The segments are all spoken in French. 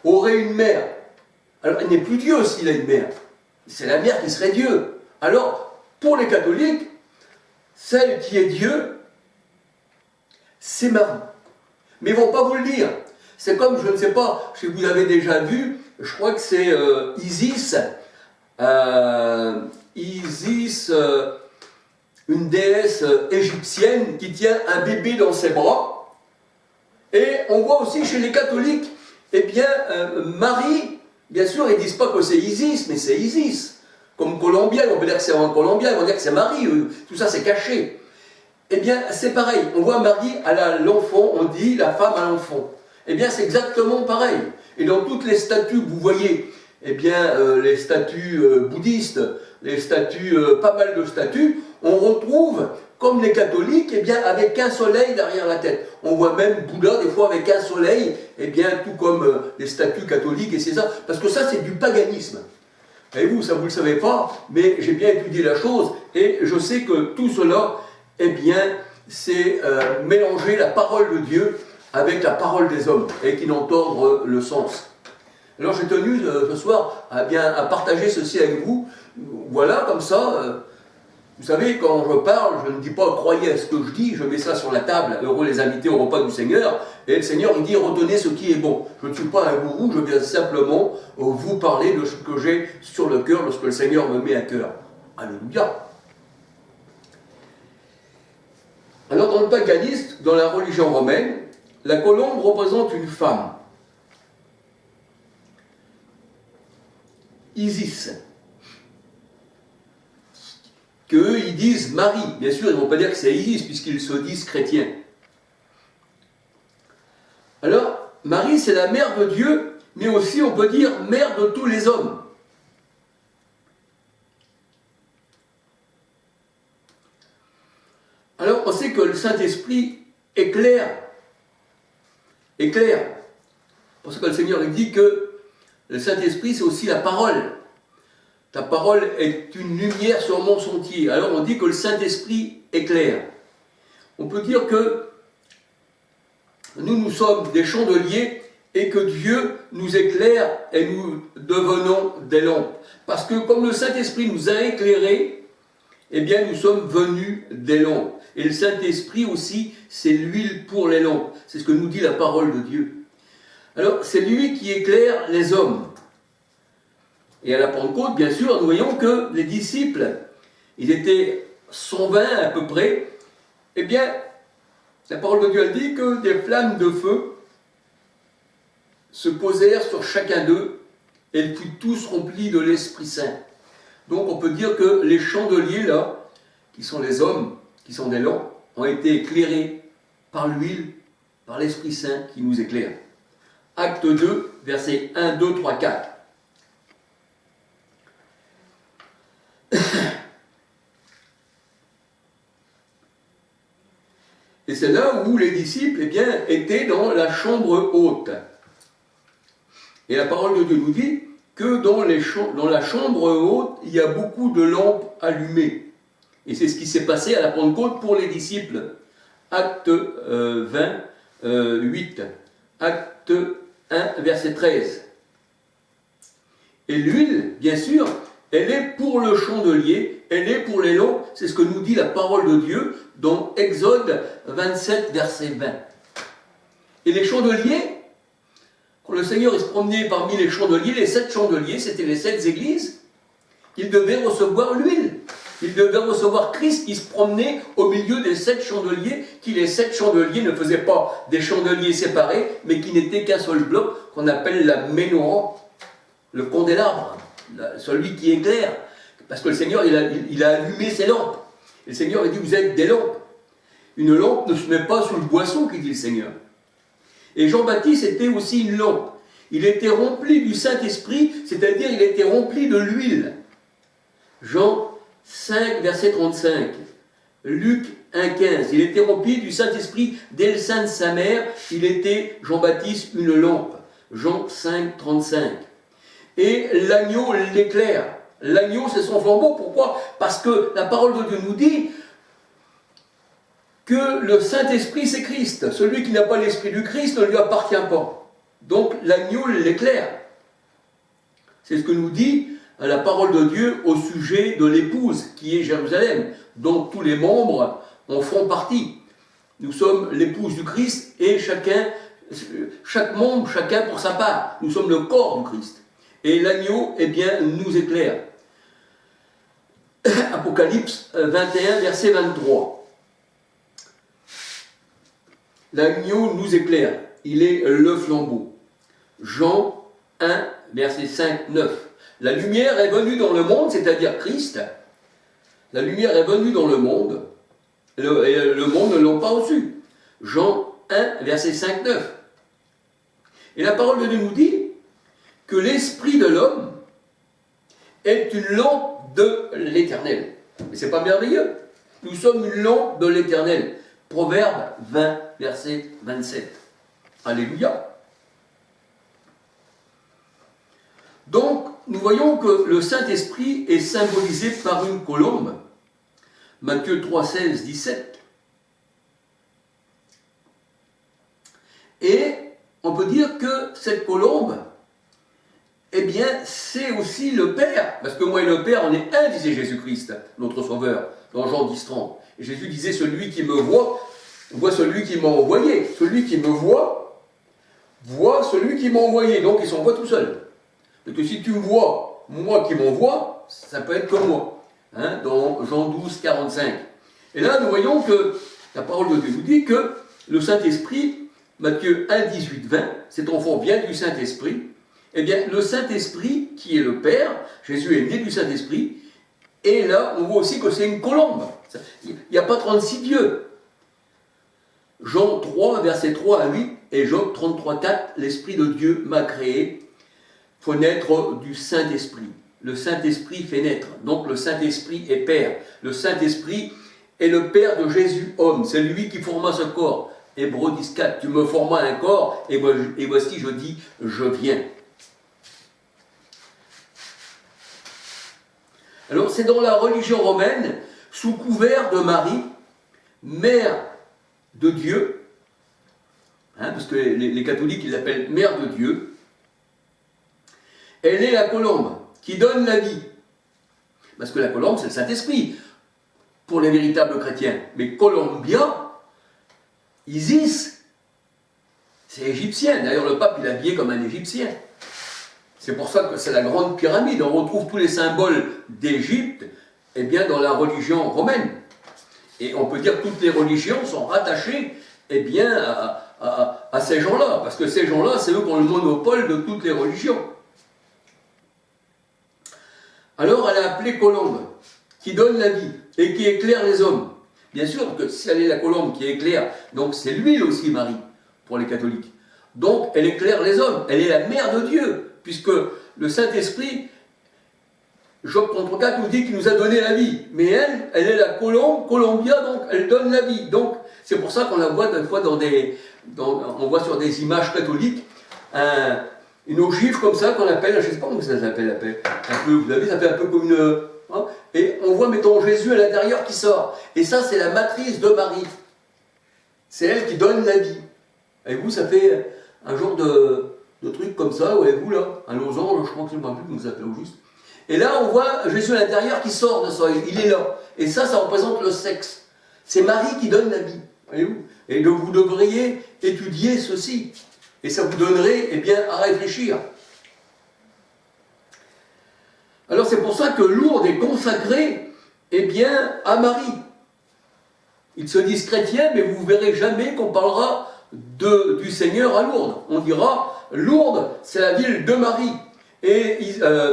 aurait une mère, alors il n'est plus Dieu s'il a une mère. C'est la mère qui serait Dieu. Alors, pour les catholiques, celle qui est Dieu, c'est Marie. Mais ils ne vont pas vous le dire. C'est comme, je ne sais pas si vous avez déjà vu, je crois que c'est Isis, une déesse égyptienne qui tient un bébé dans ses bras. Et on voit aussi chez les catholiques, eh bien, Marie, bien sûr, ils ne disent pas que c'est Isis, mais c'est Isis. Comme Colombien, on peut dire que c'est un Colombien, on va dire que c'est Marie, tout ça c'est caché. Eh bien, c'est pareil, on voit Marie, elle a l'enfant, on dit la femme a l'enfant. Eh bien, c'est exactement pareil. Et dans toutes les statues que vous voyez, eh bien, les statues bouddhistes, les statues, pas mal de statues, on retrouve, comme les catholiques, eh bien, avec un soleil derrière la tête. On voit même Bouddha, des fois, avec un soleil, eh bien, tout comme les statues catholiques, et c'est ça. Parce que ça, c'est du paganisme. Et vous, ça vous ne le savez pas, mais j'ai bien étudié la chose, et je sais que tout cela, eh bien, c'est mélanger la parole de Dieu avec la parole des hommes, et qui n'en tordent le sens. Alors j'ai tenu ce soir à partager ceci avec vous. Voilà, comme ça, vous savez, quand je parle, je ne dis pas croyez à ce que je dis, je mets ça sur la table, heureux les invités au repas du Seigneur, et le Seigneur il dit retenez ce qui est bon. Je ne suis pas un gourou, je viens simplement vous parler de ce que j'ai sur le cœur, lorsque le Seigneur me met à cœur. Alléluia. Alors dans le paganisme, dans la religion romaine, la colombe représente une femme. Isis. Qu'eux, ils disent Marie. Bien sûr, ils ne vont pas dire que c'est Isis, puisqu'ils se disent chrétiens. Alors, Marie, c'est la mère de Dieu, mais aussi, on peut dire, mère de tous les hommes. Alors, on sait que le Saint-Esprit éclaire. Éclaire. Parce que le Seigneur il dit que le Saint-Esprit, c'est aussi la parole. Ta parole est une lumière sur mon sentier. Alors on dit que le Saint-Esprit éclaire. On peut dire que nous sommes des chandeliers et que Dieu nous éclaire et nous devenons des lampes. Parce que comme le Saint-Esprit nous a éclairés, eh bien nous sommes venus des lampes. Et le Saint-Esprit aussi, c'est l'huile pour les lampes. C'est ce que nous dit la parole de Dieu. Alors c'est lui qui éclaire les hommes. Et à la Pentecôte, bien sûr, nous voyons que les disciples, ils étaient 120 à peu près, eh bien, la parole de Dieu elle dit que des flammes de feu se posèrent sur chacun d'eux, et ils furent tous remplis de l'Esprit Saint. Donc on peut dire que les chandeliers là, qui sont les hommes, qui sont des lampes, ont été éclairés par l'huile, par l'Esprit Saint qui nous éclaire. Acte 2, versets 1, 2, 3, 4. Et c'est là où les disciples, eh bien, étaient dans la chambre haute. Et la parole de Dieu nous dit que dans la chambre haute, il y a beaucoup de lampes allumées. Et c'est ce qui s'est passé à la Pentecôte pour les disciples. Acte 20, 8. Acte 1, verset 13. Et l'huile, bien sûr, elle est pour le chandelier, elle est pour les lampes, c'est ce que nous dit la parole de Dieu dans Exode 27, verset 20. Et les chandeliers, quand le Seigneur il se promenait parmi les chandeliers, les 7 chandeliers, c'était les 7 églises, ils devaient recevoir l'huile. Ils devaient recevoir Christ qui se promenait au milieu des 7 chandeliers, qui les 7 chandeliers ne faisaient pas des chandeliers séparés, mais qui n'étaient qu'un seul bloc, qu'on appelle la menorah, le candélabre, celui qui éclaire. Parce que le Seigneur, il a allumé ses lampes. Et le Seigneur, il dit, vous êtes des lampes. Une lampe ne se met pas sous le boisseau, qui dit le Seigneur. Et Jean-Baptiste était aussi une lampe. Il était rempli du Saint-Esprit, c'est-à-dire il était rempli de l'huile. Jean 5, verset 35. Luc 1, 15. Il était rempli du Saint-Esprit dès le sein de sa mère. Il était, Jean-Baptiste, une lampe. Jean 5, 35. Et l'agneau l'éclaire. L'agneau, c'est son flambeau. Pourquoi? Parce que la parole de Dieu nous dit que le Saint-Esprit, c'est Christ. Celui qui n'a pas l'Esprit du Christ ne lui appartient pas. Donc l'agneau l'éclaire. C'est ce que nous dit la parole de Dieu au sujet de l'épouse qui est Jérusalem, dont tous les membres en font partie. Nous sommes l'épouse du Christ et chaque membre, chacun pour sa part. Nous sommes le corps du Christ. Et l'agneau, eh bien, nous éclaire. Apocalypse 21, verset 23. L'agneau nous éclaire. Il est le flambeau. Jean 1, verset 5, 9. La lumière est venue dans le monde, c'est-à-dire Christ. La lumière est venue dans le monde, et le monde ne l'a pas reçu. Jean 1, verset 5, 9. Et la parole de Dieu nous dit que l'esprit de l'homme est une lampe de l'Éternel. Mais c'est pas merveilleux? Nous sommes une lampe de l'Éternel. Proverbe 20, verset 27. Alléluia. Donc, nous voyons que le Saint-Esprit est symbolisé par une colombe. Matthieu 3, 16, 17. Et on peut dire que cette colombe, eh bien, c'est aussi le Père. Parce que moi et le Père, on est un, disait Jésus-Christ, notre Sauveur, dans Jean 10, 30. Et Jésus disait, celui qui me voit celui qui m'a envoyé. Celui qui me voit celui qui m'a envoyé. Donc, il s'envoie tout seul. Parce que si tu me vois, moi qui m'envoie, ça peut être comme moi. Hein, dans Jean 12, 45. Et là, nous voyons que la parole de Dieu nous dit que le Saint-Esprit, Matthieu 1, 18, 20, cet enfant vient du Saint-Esprit. Eh bien, le Saint-Esprit, qui est le Père, Jésus est né du Saint-Esprit, et là, on voit aussi que c'est une colombe. Il n'y a pas 36 dieux. Jean 3, verset 3 à 8, et Job 33, 4, l'Esprit de Dieu m'a créé. Il faut naître du Saint-Esprit. Le Saint-Esprit fait naître. Donc le Saint-Esprit est Père. Le Saint-Esprit est le Père de Jésus, homme. C'est lui qui forma ce corps. Hébreux 10, 4, tu me formas un corps, et voici, je dis, je viens. Alors c'est dans la religion romaine, sous couvert de Marie, mère de Dieu, hein, parce que les catholiques ils l'appellent mère de Dieu, elle est la colombe qui donne la vie. Parce que la colombe c'est le Saint-Esprit, pour les véritables chrétiens. Mais Columbia, Isis, c'est égyptien. D'ailleurs le pape il est habillé comme un égyptien. C'est pour ça que c'est la grande pyramide. On retrouve tous les symboles d'Égypte eh bien, dans la religion romaine. Et on peut dire que toutes les religions sont rattachées eh bien, à ces gens-là. Parce que ces gens-là, c'est eux qui ont le monopole de toutes les religions. Alors elle a appelé colombe, qui donne la vie et qui éclaire les hommes. Bien sûr que si elle est la colombe qui éclaire, donc c'est l'huile aussi, Marie, pour les catholiques. Donc elle éclaire les hommes. Elle est la mère de Dieu. Puisque le Saint-Esprit, Job 34 nous dit qu'il nous a donné la vie. Mais elle est la colombe, Columbia, donc elle donne la vie. Donc c'est pour ça qu'on la voit des fois on voit sur des images catholiques une ogive comme ça qu'on appelle, je ne sais pas comment ça s'appelle, un peu, vous avez, ça fait un peu comme une... Hein, et on voit, mettons, Jésus à l'intérieur qui sort. Et ça, c'est la matrice de Marie. C'est elle qui donne la vie. Et vous, ça fait un genre de trucs comme ça, voyez-vous là, un losange, je crois que je ne me rappelle plus comment ça s'appelle au juste. Et là, on voit Jésus à l'intérieur qui sort de ça, il est là. Et ça représente le sexe. C'est Marie qui donne la vie, voyez-vous. Et donc vous devriez étudier ceci. Et ça vous donnerait, eh bien, à réfléchir. Alors c'est pour ça que Lourdes est consacrée, eh bien, à Marie. Ils se disent chrétiens, mais vous ne verrez jamais qu'on parlera du Seigneur à Lourdes. On dira... Lourdes, c'est la ville de Marie. Et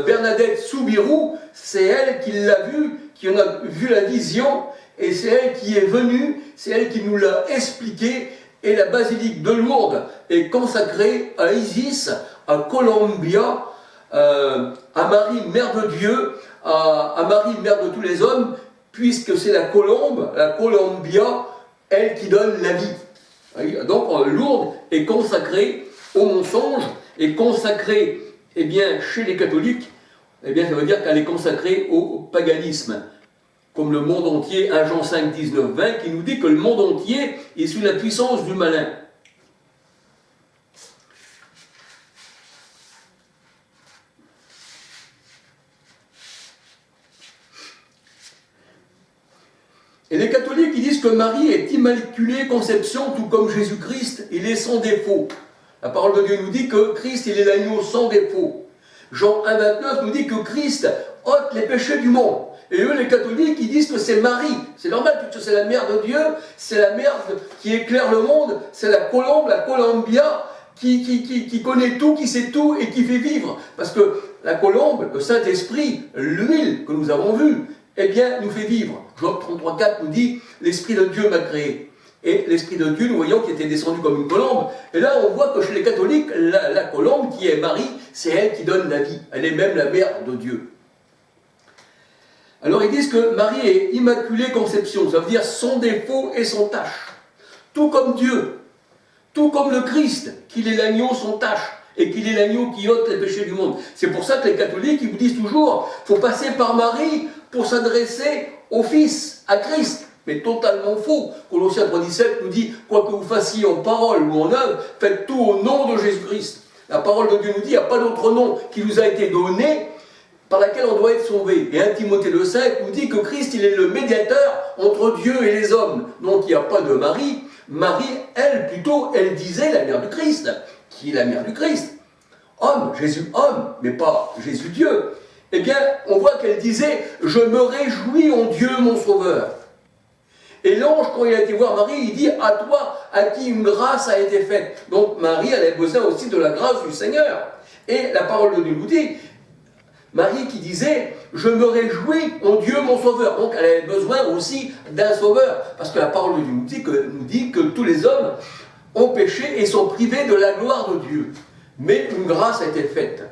Bernadette Soubirous, c'est elle qui l'a vu, qui en a vu la vision, et c'est elle qui est venue, c'est elle qui nous l'a expliqué. Et la basilique de Lourdes est consacrée à Isis, à Columbia, à Marie, Mère de Dieu, à Marie, Mère de tous les hommes, puisque c'est la colombe, la Columbia, elle qui donne la vie. Donc Lourdes est consacrée au mensonge, est consacrée, eh bien, chez les catholiques, eh bien, ça veut dire qu'elle est consacrée au paganisme. Comme le monde entier, 1 Jean 5, 19, 20, qui nous dit que le monde entier est sous la puissance du malin. Et les catholiques, ils disent que Marie est immaculée conception, tout comme Jésus-Christ, il est sans défaut. La parole de Dieu nous dit que Christ, il est l'agneau sans défaut. Jean 1,29 nous dit que Christ ôte les péchés du monde. Et eux, les catholiques, ils disent que c'est Marie. C'est normal, puisque c'est la mère de Dieu, c'est la mère qui éclaire le monde, c'est la colombe, la Columbia, qui connaît tout, qui sait tout et qui fait vivre. Parce que la colombe, le Saint-Esprit, l'huile que nous avons vue, eh bien, nous fait vivre. Job 33,4 nous dit « L'Esprit de Dieu m'a créé ». Et l'Esprit de Dieu, nous voyons qu'il était descendu comme une colombe. Et là, on voit que chez les catholiques, la colombe, qui est Marie, c'est elle qui donne la vie. Elle est même la mère de Dieu. Alors, ils disent que Marie est immaculée conception. Ça veut dire sans défaut et sans tache. Tout comme Dieu. Tout comme le Christ, qu'il est l'agneau sans tache. Et qu'il est l'agneau qui ôte les péchés du monde. C'est pour ça que les catholiques, ils vous disent toujours, il faut passer par Marie pour s'adresser au Fils, à Christ. Mais totalement faux. Colossiens 3,17 nous dit, quoi que vous fassiez en parole ou en œuvre, faites tout au nom de Jésus-Christ. La parole de Dieu nous dit, il n'y a pas d'autre nom qui nous a été donné par laquelle on doit être sauvé. Et 1 Timothée 2,5 nous dit que Christ, il est le médiateur entre Dieu et les hommes. Donc il n'y a pas de Marie. Marie, elle, plutôt, elle disait la mère du Christ, qui est la mère du Christ. Homme, Jésus homme, mais pas Jésus Dieu. Eh bien, on voit qu'elle disait, je me réjouis en Dieu mon Sauveur. Et l'ange, quand il a été voir Marie, il dit, à toi, à qui une grâce a été faite. Donc Marie, elle avait besoin aussi de la grâce du Seigneur. Et la parole de Dieu nous dit, Marie qui disait, je me réjouis en Dieu mon Sauveur. Donc elle avait besoin aussi d'un Sauveur. Parce que la parole de Dieu nous dit que tous les hommes ont péché et sont privés de la gloire de Dieu. Mais une grâce a été faite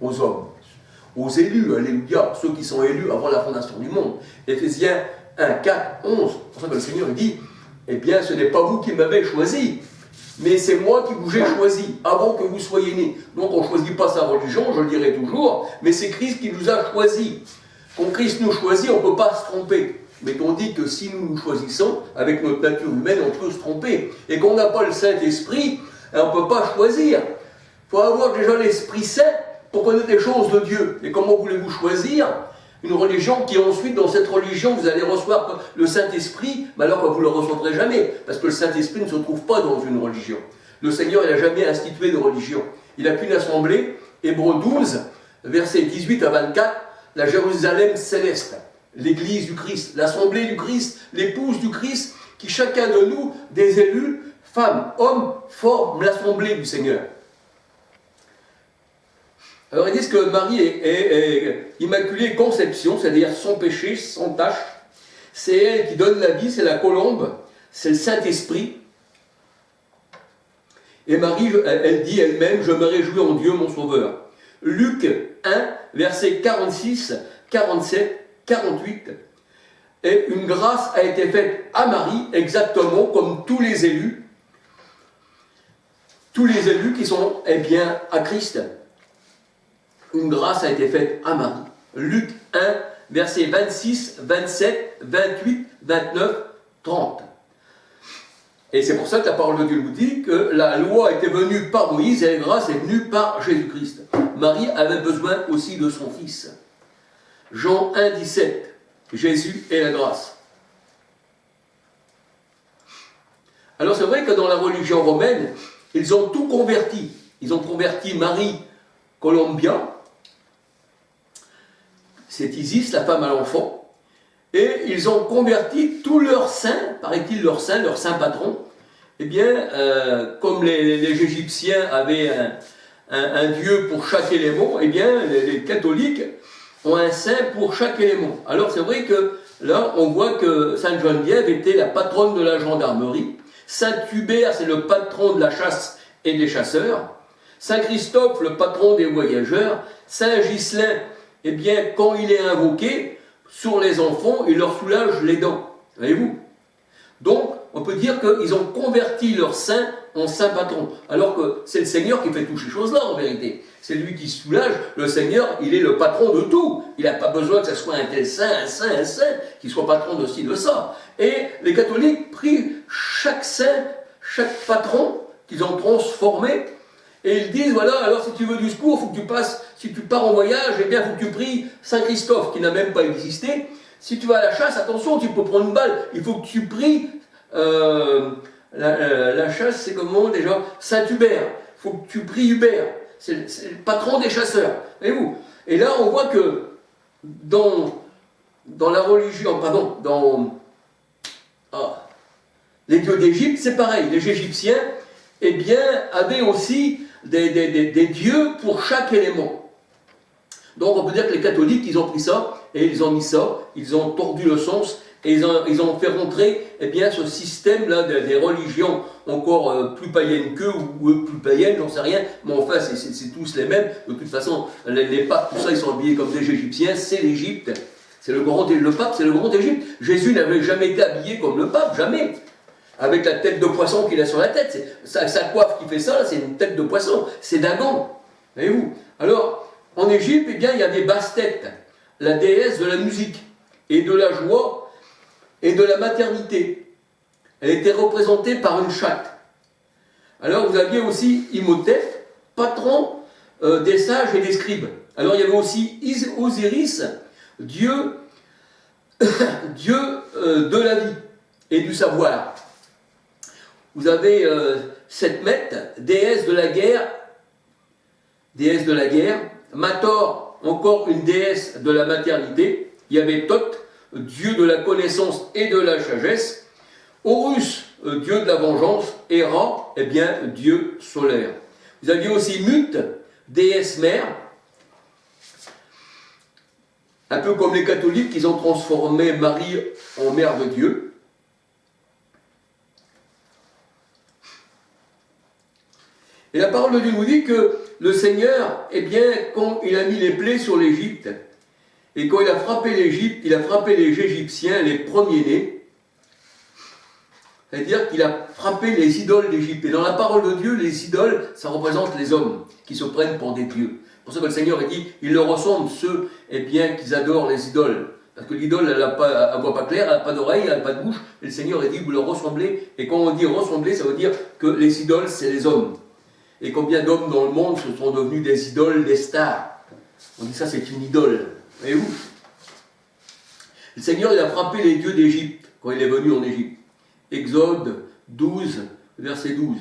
aux hommes, aux élus, alléluia, ceux qui sont élus avant la fondation du monde. Éphésiens 1, 4, 11. C'est pour ça que le Seigneur dit, eh bien ce n'est pas vous qui m'avez choisi, mais c'est moi qui vous ai choisi avant que vous soyez nés. Donc on ne choisit pas sa religion, je le dirai toujours, mais c'est Christ qui nous a choisis. Quand Christ nous choisit, on ne peut pas se tromper. Mais on dit que si nous nous choisissons, avec notre nature humaine, on peut se tromper. Et qu'on n'a pas le Saint-Esprit, on ne peut pas choisir. Il faut avoir déjà l'Esprit Saint pour connaître les choses de Dieu. Et comment voulez-vous choisir une religion qui ensuite, dans cette religion, vous allez recevoir le Saint-Esprit, mais alors que vous ne le recevrez jamais, parce que le Saint-Esprit ne se trouve pas dans une religion. Le Seigneur, il n'a jamais institué de religion. Il n'a qu'une assemblée, Hébreux 12, versets 18 à 24, la Jérusalem céleste, l'Église du Christ, l'assemblée du Christ, l'épouse du Christ, qui chacun de nous, des élus, femmes, hommes, forment l'assemblée du Seigneur. Alors ils disent que Marie est immaculée conception, c'est-à-dire sans péché, sans tache. C'est elle qui donne la vie, c'est la colombe, c'est le Saint-Esprit. Et Marie, elle dit elle-même, je me réjouis en Dieu mon Sauveur. Luc 1, versets 46, 47, 48. Et une grâce a été faite à Marie, exactement comme tous les élus qui sont, eh bien, à Christ. Une grâce a été faite à Marie. Luc 1, versets 26, 27, 28, 29, 30. Et c'est pour ça que la parole de Dieu nous dit que la loi était venue par Moïse et la grâce est venue par Jésus-Christ. Marie avait besoin aussi de son Fils. Jean 1, 17. Jésus et la grâce. Alors c'est vrai que dans la religion romaine, ils ont tout converti. Ils ont converti Marie Columbia, c'est Isis, la femme à l'enfant, et ils ont converti tous leurs saints, paraît-il leur saint patron, eh bien, comme les Égyptiens avaient un dieu pour chaque élément, eh bien, les catholiques ont un saint pour chaque élément. Alors c'est vrai que là, on voit que Sainte Geneviève était la patronne de la gendarmerie, Saint Hubert, c'est le patron de la chasse et des chasseurs, Saint Christophe, le patron des voyageurs, Saint Ghislain, eh bien, quand il est invoqué sur les enfants, il leur soulage les dents. Voyez-vous? Donc, on peut dire qu'ils ont converti leur saint en saint patron. Alors que c'est le Seigneur qui fait toutes ces choses-là, en vérité. C'est lui qui soulage. Le Seigneur, il est le patron de tout. Il n'a pas besoin que ce soit un tel saint, un saint, qu'il soit patron de ci, de ça. Et les catholiques prient chaque saint, chaque patron qu'ils ont transformé. Et ils disent, voilà, alors si tu veux du secours, faut que tu passes, si tu pars en voyage, eh bien, il faut que tu pries Saint Christophe, qui n'a même pas existé. Si tu vas à la chasse, attention, tu peux prendre une balle. Il faut que tu pries. La chasse, c'est comment déjà? Saint-Hubert. Il faut que tu pries Hubert. C'est le patron des chasseurs. Voyez-vous? Et là, on voit que dans la religion, pardon, les dieux d'Égypte, c'est pareil. Les Égyptiens, eh bien, avaient aussi des dieux pour chaque élément. Donc, on peut dire que les catholiques, ils ont pris ça, et ils ont mis ça, ils ont tordu le sens, et ils ont fait rentrer, eh bien, ce système-là des religions encore plus païennes qu'eux, ou plus païennes, j'en sais rien, mais enfin, c'est tous les mêmes. De toute façon, les papes, tout ça, ils sont habillés comme des Égyptiens, c'est l'Égypte. Le pape, c'est le grand Égypte. Jésus n'avait jamais été habillé comme le pape, jamais. Avec la tête de poisson qu'il a sur la tête. Sa coiffe qui fait ça, c'est une tête de poisson. C'est Dagon. Voyez-vous? Alors, en Égypte, eh bien, il y avait Bastet, la déesse de la musique, et de la joie, et de la maternité. Elle était représentée par une chatte. Alors, vous aviez aussi Imhotep, patron des sages et des scribes. Alors, il y avait aussi Osiris, dieu de la vie et du savoir. Vous avez Sekhmet, déesse de la guerre, Mator, encore une déesse de la maternité. Il y avait Thoth, dieu de la connaissance et de la sagesse, Horus, dieu de la vengeance, et Ra, eh bien, dieu solaire. Vous aviez aussi Mut, déesse mère, un peu comme les catholiques, ils ont transformé Marie en mère de Dieu. Et la parole de Dieu nous dit que le Seigneur, eh bien, quand il a mis les plaies sur l'Égypte, et quand il a frappé l'Égypte, il a frappé les Égyptiens, les premiers-nés, c'est-à-dire qu'il a frappé les idoles d'Égypte. Et dans la parole de Dieu, les idoles, ça représente les hommes qui se prennent pour des dieux. C'est pour ça que le Seigneur a dit, il leur ressemble ceux, eh bien, qui adorent les idoles. Parce que l'idole, elle ne voit pas clair, elle n'a pas d'oreille, elle n'a pas de bouche. Et le Seigneur a dit, vous leur ressemblez. Et quand on dit ressembler, ça veut dire que les idoles, c'est les hommes. Et combien d'hommes dans le monde se sont devenus des idoles, des stars? On dit ça, c'est une idole. Voyez-vous? Le Seigneur, il a frappé les dieux d'Égypte quand il est venu en Égypte. Exode 12, verset 12.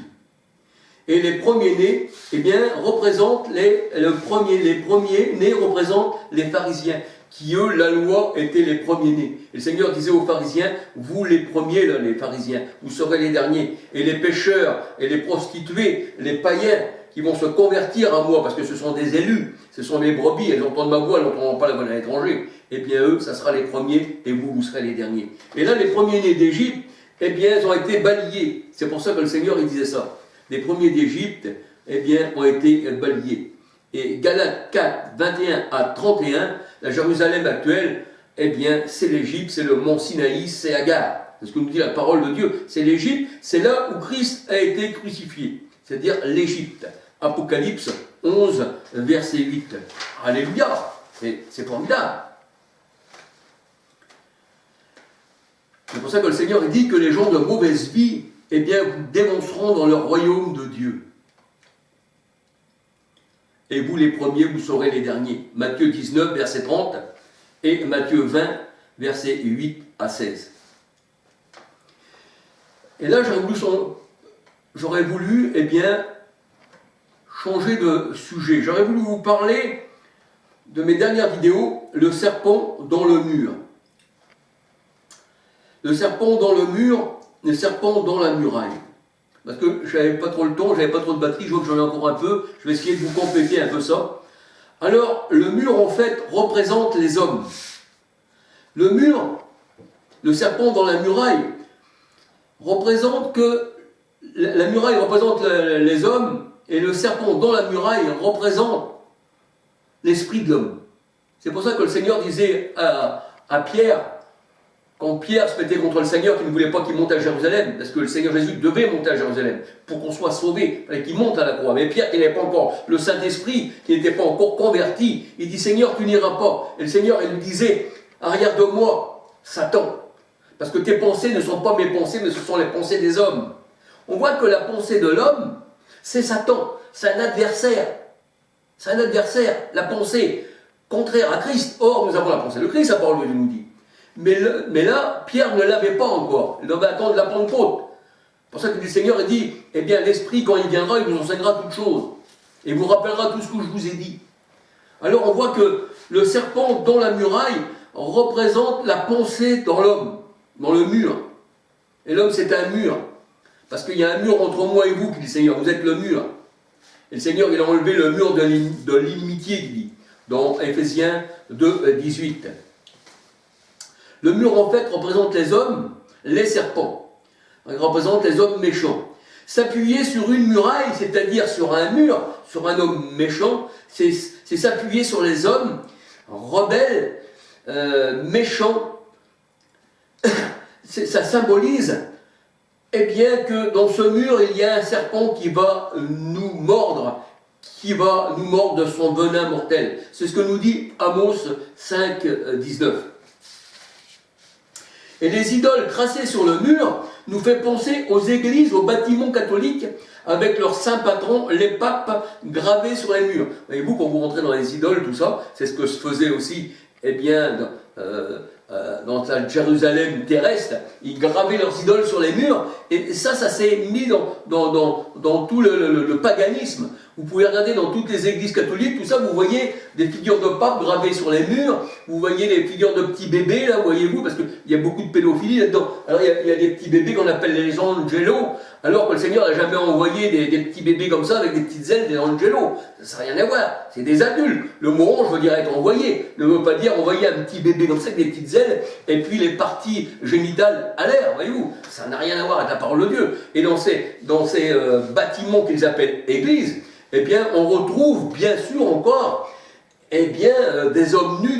Et les premiers-nés, eh bien, représentent les premiers-nés représentent les pharisiens, qui eux, la loi, étaient les premiers-nés. Et le Seigneur disait aux pharisiens, vous les premiers, là, les pharisiens, vous serez les derniers. Et les pécheurs, et les prostituées, les païens, qui vont se convertir à moi, parce que ce sont des élus, ce sont mes brebis, elles entendent ma voix, elles n'entendront pas la voix d'un étranger. Eh bien, eux, ça sera les premiers, et vous, vous serez les derniers. Et là, les premiers-nés d'Égypte, eh bien, ils ont été balayés. C'est pour ça que le Seigneur, il disait ça. Les premiers d'Égypte, eh bien, ont été balayés. Et Galates 4, 21 à 31, la Jérusalem actuelle, eh bien, c'est l'Égypte, c'est le mont Sinaï, c'est Agar. C'est ce que nous dit la parole de Dieu. C'est l'Égypte, c'est là où Christ a été crucifié. C'est-à-dire l'Égypte. Apocalypse 11, verset 8. Alléluia! C'est formidable. C'est pour ça que le Seigneur dit que les gens de mauvaise vie, eh bien, vous dénonceront dans leur royaume de Dieu. Et vous, les premiers, vous serez les derniers. Matthieu 19, verset 30, et Matthieu 20, verset 8 à 16. Et là, j'aurais voulu, eh bien, changer de sujet. J'aurais voulu vous parler de mes dernières vidéos, le serpent dans le mur. Le serpent dans le mur, le serpent dans la muraille. Parce que j'avais pas trop le temps, j'avais pas trop de batterie, je vois que j'en ai encore un peu, je vais essayer de vous compléter un peu ça. Alors, le mur, en fait, représente les hommes. Le mur, le serpent dans la muraille, représente que la muraille représente les hommes, et le serpent dans la muraille représente l'esprit de l'homme. C'est pour ça que le Seigneur disait à Pierre, quand Pierre se mettait contre le Seigneur, qui ne voulait pas qu'il monte à Jérusalem, parce que le Seigneur Jésus devait monter à Jérusalem, pour qu'on soit sauvé, il fallait qu'il monte à la croix. Mais Pierre, qui n'avait pas encore le Saint-Esprit, qui n'était pas encore converti, il dit, Seigneur, tu n'iras pas. Et le Seigneur, il lui disait, arrière de moi, Satan, parce que tes pensées ne sont pas mes pensées, mais ce sont les pensées des hommes. On voit que la pensée de l'homme, c'est Satan, c'est un adversaire. C'est un adversaire, la pensée contraire à Christ. Or, nous avons la pensée de Christ, la parole de Dieu nous dit. Mais là, Pierre ne l'avait pas encore. Il devait attendre la Pentecôte. C'est pour ça que le Seigneur dit, eh bien l'Esprit, quand il viendra, il vous enseignera toutes choses. Et vous rappellera tout ce que je vous ai dit. Alors on voit que le serpent dans la muraille représente la pensée dans l'homme, dans le mur. Et l'homme c'est un mur. Parce qu'il y a un mur entre moi et vous, qui dit le Seigneur, vous êtes le mur. Et le Seigneur il a enlevé le mur de l'inimitié, il dit, dans Éphésiens 2, 18. Le mur en fait représente les hommes, les serpents. Il représente les hommes méchants. S'appuyer sur une muraille, c'est-à-dire sur un mur, sur un homme méchant, c'est s'appuyer sur les hommes rebelles, méchants. Ça symbolise eh bien, que dans ce mur, il y a un serpent qui va nous mordre de son venin mortel. C'est ce que nous dit Amos 5, 19. Et les idoles tracées sur le mur nous fait penser aux églises, aux bâtiments catholiques, avec leurs saints patrons, les papes, gravés sur les murs. Voyez-vous, quand vous rentrez dans les idoles, tout ça, c'est ce que se faisait aussi, eh bien, dans la Jérusalem terrestre, ils gravaient leurs idoles sur les murs, et ça s'est mis dans tout le paganisme. Vous pouvez regarder dans toutes les églises catholiques, tout ça, vous voyez des figures de papes gravées sur les murs, vous voyez des figures de petits bébés, là, voyez-vous, parce qu'il y a beaucoup de pédophilie là-dedans. Alors il y a des petits bébés qu'on appelle les angelos, alors que le Seigneur n'a jamais envoyé des petits bébés comme ça avec des petites ailes, des angelos. Ça n'a rien à voir, c'est des adultes. Le mot ange veut dire être envoyé, ne veut pas dire envoyer un petit bébé comme ça avec des petites ailes, et puis les parties génitales à l'air, voyez-vous. Ça n'a rien à voir avec la parole de Dieu. Et dans ces bâtiments qu'ils appellent églises, eh bien, on retrouve bien sûr encore, eh bien, des hommes nus